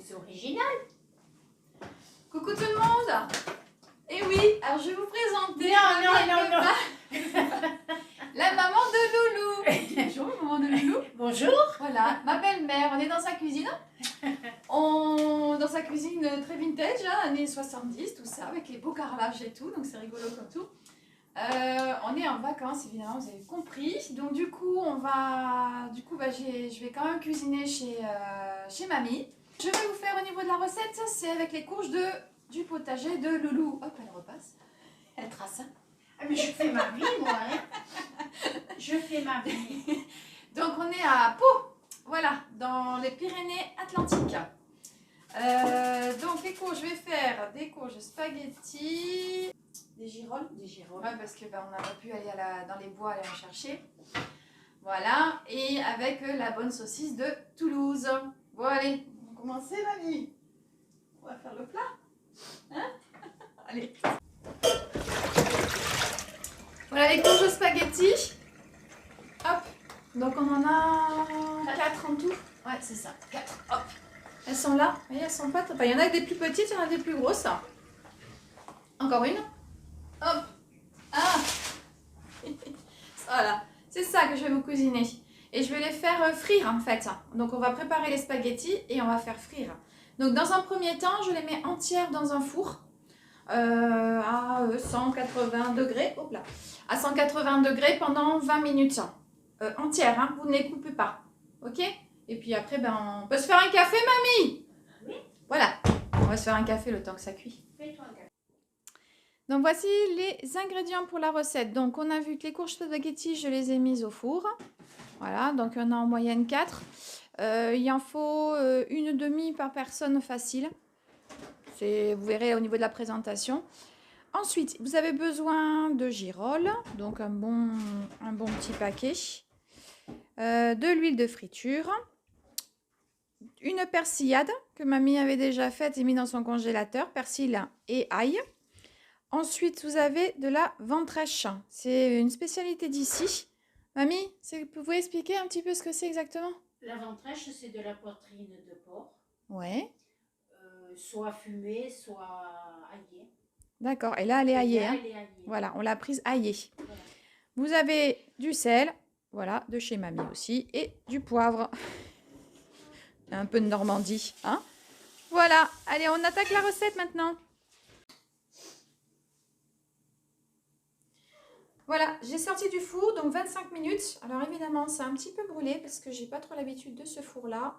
c'est original. Coucou tout le monde. Et oui, alors je vais vous présenter la maman de Loulou. Bonjour maman de Loulou. Bonjour. Voilà, ma belle-mère, on est dans sa cuisine. Dans sa cuisine très vintage, hein, années 70, tout ça, avec les beaux carrelages et tout, donc c'est rigolo comme tout. On est en vacances, évidemment, vous avez compris. Donc du coup, je vais quand même cuisiner chez mamie. Je vais vous faire au niveau de la recette, c'est avec les courges du potager de Loulou. Hop, elle repasse. Elle trace. Ah, mais je fais ma vie, moi. Hein. Je fais ma vie. Donc on est à Pau, voilà, dans les Pyrénées-Atlantiques. Donc les courges, je vais faire des courges spaghetti, des girolles. Ouais, parce que on n'a pas pu aller dans les bois aller en chercher. Voilà, et avec la bonne saucisse de Toulouse. Bon allez, on va commencer mamie. On va faire le plat. Hein? Allez. Voilà les courges spaghetti. Hop. Donc on en a 4 en tout. Ouais, c'est ça, 4. Hop. Elles sont là. Vous voyez, elles sont pas... Enfin, il y en a des plus petites, il y en a des plus grosses. Encore une. Hop. Ah. Voilà. C'est ça que je vais vous cuisiner. Et je vais les faire frire en fait. Donc on va préparer les spaghettis et on va faire frire. Donc dans un premier temps, je les mets entières dans un four à 180 degrés. Hop là. À 180 degrés pendant 20 minutes. Entières, hein, vous ne les coupez pas. Ok? Et puis après, on peut se faire un café, mamie? Oui. Voilà. On va se faire un café le temps que ça cuit. Fais-toi un café. Donc voici les ingrédients pour la recette. Donc on a vu que les courges spaghetti, je les ai mises au four. Voilà, donc il y en a en moyenne 4. Il en faut une demi par personne facile. Vous verrez au niveau de la présentation. Ensuite, vous avez besoin de girolles, donc un bon petit paquet. De l'huile de friture. Une persillade que mamie avait déjà faite et mis dans son congélateur. Persil et ail. Ensuite, vous avez de la ventrèche. C'est une spécialité d'ici. Mamie, vous pouvez expliquer un petit peu ce que c'est exactement? La ventrèche, c'est de la poitrine de porc. Ouais. Soit fumée, soit aillée. D'accord. Et là, elle est aillée. Là, Hein. elle est aillée. Voilà, on l'a prise aillée. Voilà. Vous avez du sel, voilà, de chez mamie aussi, et du poivre. Un peu de Normandie, hein. Voilà. Allez, on attaque la recette maintenant. Voilà, j'ai sorti du four, donc 25 minutes. Alors évidemment, c'est un petit peu brûlé parce que j'ai pas trop l'habitude de ce four-là.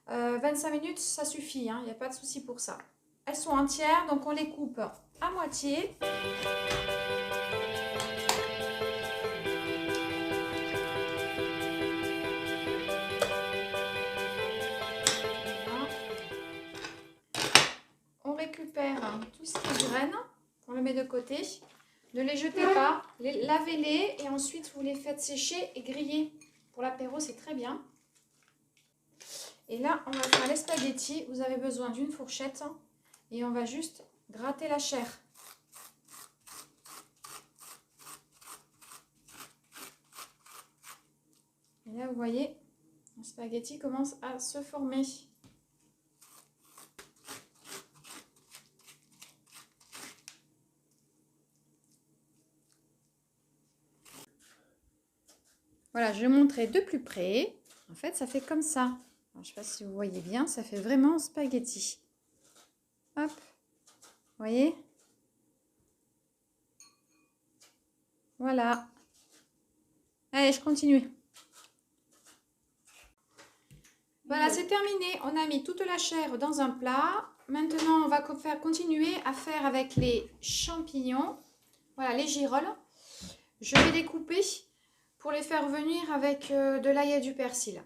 25 minutes, ça suffit, hein, il n'y a pas de souci pour ça. Elles sont entières, donc on les coupe à moitié. Voilà. On récupère tout ce qui graine, on le met de côté. Ne les jetez pas, lavez-les et ensuite vous les faites sécher et griller. Pour l'apéro, c'est très bien. Et là, on va faire les spaghettis. Vous avez besoin d'une fourchette et on va juste gratter la chair. Et là, vous voyez, le spaghetti commence à se former. Voilà, je vais montrer de plus près. En fait, ça fait comme ça. Alors, je ne sais pas si vous voyez bien, ça fait vraiment spaghetti. Hop, vous voyez? Voilà. Allez, je continue. Voilà, c'est terminé. On a mis toute la chair dans un plat. Maintenant, on va continuer à faire avec les champignons. Voilà, les girolles. Je vais les couper pour les faire venir avec de l'ail et du persil.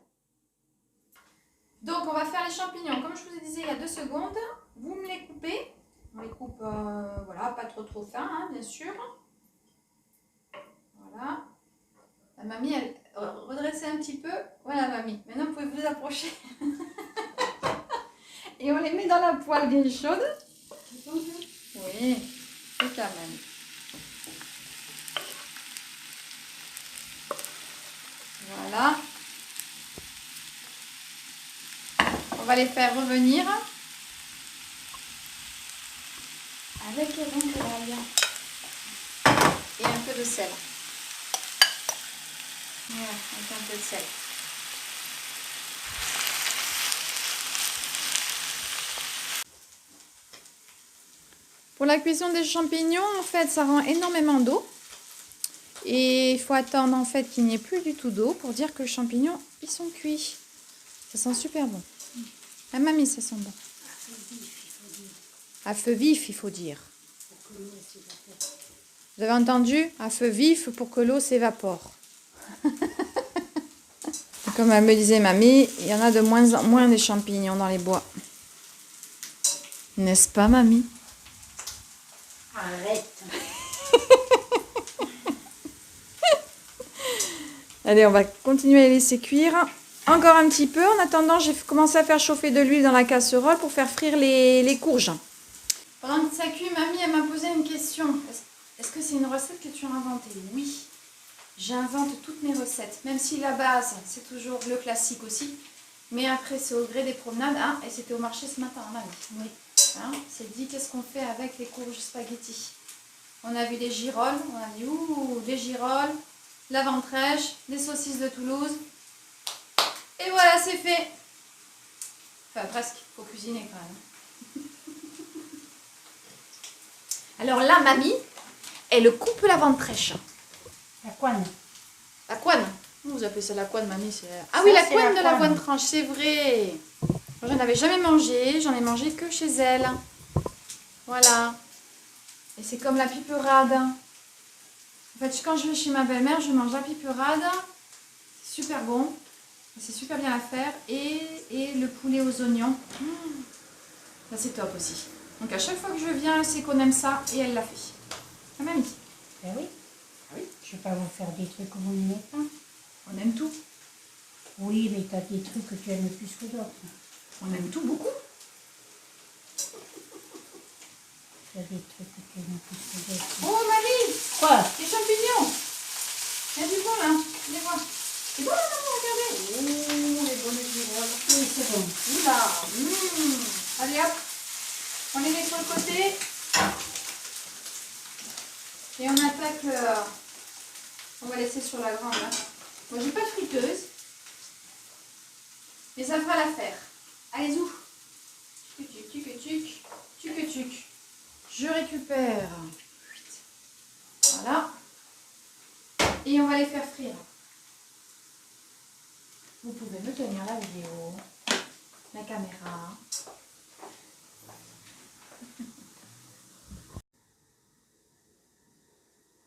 Donc on va faire les champignons. Comme je vous ai dit il y a 2 secondes, vous me les coupez. On les coupe, voilà, pas trop fin, hein, bien sûr. Voilà. La mamie, elle redressait un petit peu. Voilà mamie. Maintenant vous pouvez vous approcher. Et on les met dans la poêle bien chaude. Oui, c'est quand même. Voilà. On va les faire revenir. avec donc l'ail et un peu de sel. Voilà, avec un peu de sel. Pour la cuisson des champignons, en fait, ça rend énormément d'eau. Et il faut attendre en fait qu'il n'y ait plus du tout d'eau pour dire que les champignons, ils sont cuits. Ça sent super bon. Ah mamie, ça sent bon. À feu vif, il faut dire. Vous avez entendu? À feu vif pour que l'eau s'évapore. Comme elle me disait mamie, il y en a de moins en moins des champignons dans les bois. N'est-ce pas mamie? Arrête. Allez, on va continuer à les laisser cuire encore un petit peu. En attendant, j'ai commencé à faire chauffer de l'huile dans la casserole pour faire frire les courges. Pendant que ça cuit, mamie, elle m'a posé une question. Est-ce que c'est une recette que tu as inventée? Oui, j'invente toutes mes recettes. Même si la base, c'est toujours le classique aussi. Mais après, c'est au gré des promenades. Hein, et c'était au marché ce matin, mamie. Oui. Hein, c'est dit, qu'est-ce qu'on fait avec les courges spaghetti? On a vu des girolles. On a dit, ouh, des girolles. La ventrèche, des saucisses de Toulouse. Et voilà, c'est fait. Enfin, presque. Faut cuisiner quand même. Alors là, mamie, elle coupe la ventrèche. La couenne. La couenne. Vous appelez ça la couenne, mamie? Ah oui, la couenne de la ventrèche, c'est vrai. Moi, j'en avais jamais mangé. J'en ai mangé que chez elle. Voilà. Et c'est comme la piperade. En fait, quand je vais chez ma belle-mère, je mange la piperade. C'est super bon. C'est super bien à faire. Et le poulet aux oignons. Ça, c'est top aussi. Donc, à chaque fois que je viens, elle sait qu'on aime ça. Et elle l'a fait. Ah, mamie. Ben oui. Ah oui. Je ne vais pas vous faire des trucs que vous n'aimez pas. On aime tout. Oui, mais tu as des trucs que tu aimes plus que d'autres. On aime tout beaucoup. Tu as des trucs que tu aimes plus que d'autres. Oh, mamie. Quoi? Les champignons. Il y a du bon là. Les voir. C'est bon là, maman, regardez. Oh, les bonnes girolles. Oui, c'est bon. Oula. Allez hop. On les met sur le côté. Et on attaque. On va laisser sur la grande. Hein. Moi, j'ai pas de friteuse. Mais ça fera l'affaire. Allez, zou. Tuc. Je récupère. Voilà. Et on va les faire frire. Vous pouvez me tenir la vidéo, la caméra.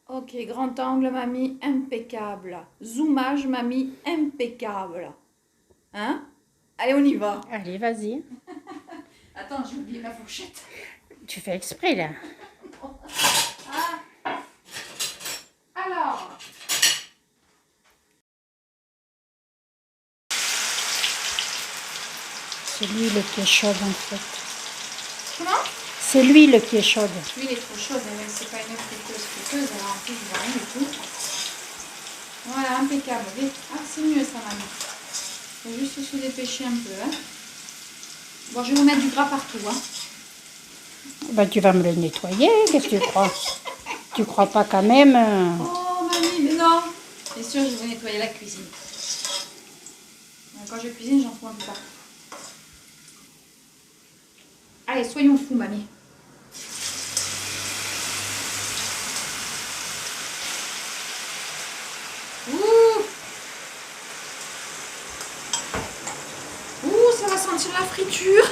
Ok, grand angle, mamie, impeccable. Zoomage, mamie, impeccable. Hein? Allez, on y va. Allez, vas-y. Attends, j'ai oublié ma fourchette. Tu fais exprès, là. Ah. Alors. C'est l'huile qui est chaude, en fait. Comment? C'est l'huile qui est chaude. L'huile est trop chaude, mais c'est pas une friteuse, alors en plus, je vois rien du tout. Voilà, impeccable. Ah, c'est mieux ça, mamie. Il faut juste se dépêcher un peu. Hein. Bon, je vais vous mettre du gras partout. Hein. Bah, tu vas me le nettoyer, qu'est-ce que tu crois? Tu crois pas quand même Oh, mamie, mais non. Bien sûr, je vais vous nettoyer la cuisine. Quand je cuisine, j'en fous un peu partout. Allez, soyons fous, mamie. Ouh! Ouh, ça va sentir la friture.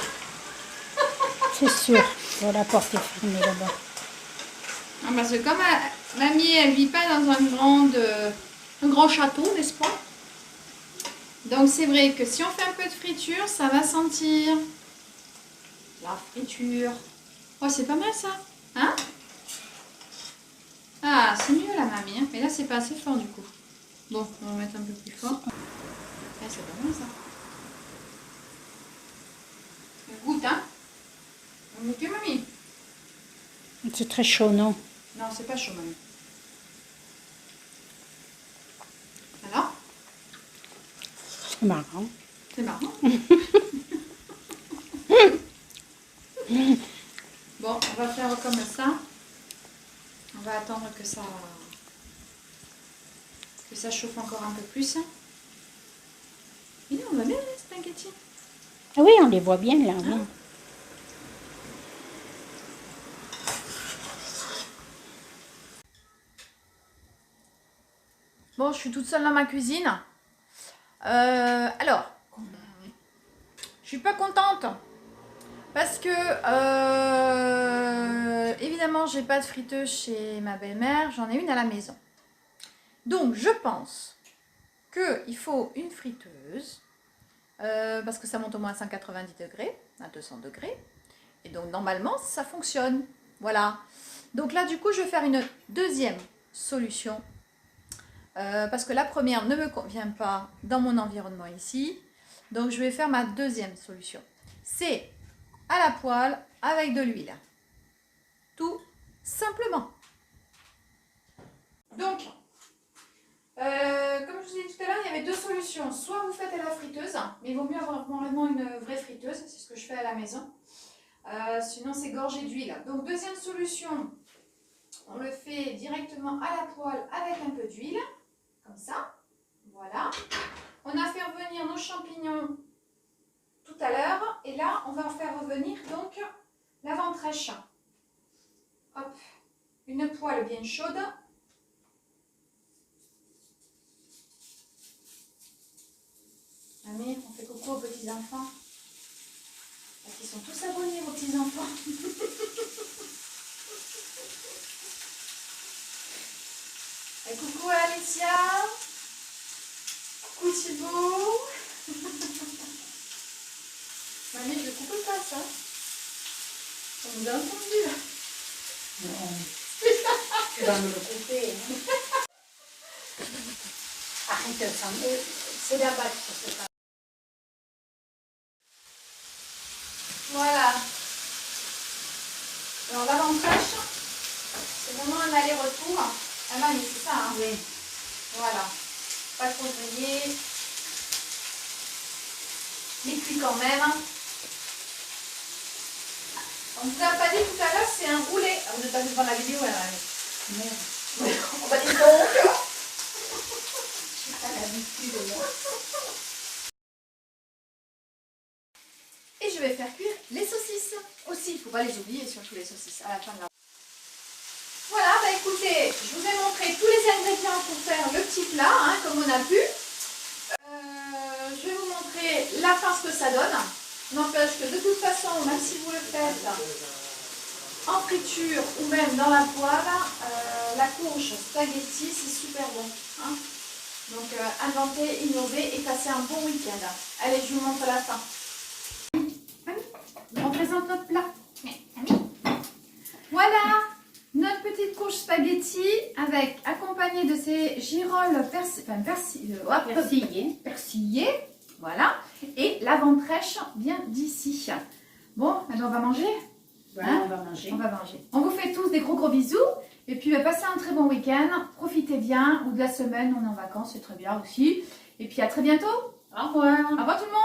C'est sûr. Bon, la porte est fermée là-bas. Ah, parce que comme mamie, elle vit pas dans un grand château, n'est-ce pas? Donc c'est vrai que si on fait un peu de friture, ça va sentir la friture. Oh, c'est pas mal ça, hein? Ah, c'est mieux la mamie, hein? Mais là c'est pas assez fort du coup. Bon, on va mettre un peu plus fort. Ah, c'est pas mal ça. On goûte, hein? On goûte, mamie? C'est très chaud, non? Non, c'est pas chaud, mamie. Alors? C'est marrant. C'est marrant. Bon, Bon, on va faire comme ça. On va attendre que ça chauffe encore un peu plus. Mais non, on va bien, hein, spaghetti. Ah oui, on les voit bien là. Oui. Bon, je suis toute seule dans ma cuisine. Alors, je suis pas contente parce que évidemment, j'ai pas de friteuse chez ma belle-mère. J'en ai une à la maison. Donc, je pense qu'il faut une friteuse parce que ça monte au moins à 190 degrés, à 200 degrés. Et donc, normalement, ça fonctionne. Voilà. Donc là, du coup, je vais faire une deuxième solution. Parce que la première ne me convient pas dans mon environnement ici. Donc je vais faire ma deuxième solution. C'est à la poêle avec de l'huile. Tout simplement. Donc, comme je vous ai dit tout à l'heure, il y avait deux solutions. Soit vous faites à la friteuse, mais il vaut mieux avoir vraiment une vraie friteuse. C'est ce que je fais à la maison. Sinon, c'est gorgé d'huile. Donc, deuxième solution, on le fait directement à la poêle avec un peu d'huile. Comme ça, voilà. On a fait revenir nos champignons tout à l'heure. Et là, on va en faire revenir donc la ventrèche. Hop, une poêle bien chaude. Amir, on fait coucou aux petits enfants. Parce qu'ils sont tous abonnés, vos petits enfants. Et coucou à Alicia. Coucou Thibaut. Mamie, je coupe pas ça. On nous a entendu là. Non. Tu vas me le couper. Hein. Arrête, c'est la batte. Voilà. Alors la ventrèche, c'est vraiment un aller-retour. Ah mamie, c'est ça, hein? Oui. Voilà. Pas trop grillé. Mais cuit quand même. On ne vous a pas dit tout à l'heure, c'est un roulé. Ah, vous n'êtes pas vu devant la vidéo, hein, mamie? Merde. On va dire donc. J'ai pas l'habitude, moi. Et je vais faire cuire les saucisses aussi. Il ne faut pas les oublier, surtout les saucisses à la fin de la... Voilà, bah écoutez, je vous ai montré tous les ingrédients pour faire le petit plat, hein, comme on a pu. Je vais vous montrer la fin ce que ça donne. N'empêche que de toute façon, même si vous le faites en friture ou même dans la poêle, la courge spaghetti, c'est super bon. Hein. Donc inventer, innover et passer un bon week-end. Allez, je vous montre la fin. On présente notre plat. Voilà notre petite courge spaghetti avec accompagnée de ces girolles persillées. Voilà. Et la ventrèche vient d'ici. Bon, alors on va manger. Voilà, hein, on va manger. On va manger. On vous fait tous des gros bisous. Et puis passez un très bon week-end. Profitez bien. Ou de la semaine, on est en vacances, c'est très bien aussi. Et puis à très bientôt. Au revoir. Au revoir tout le monde.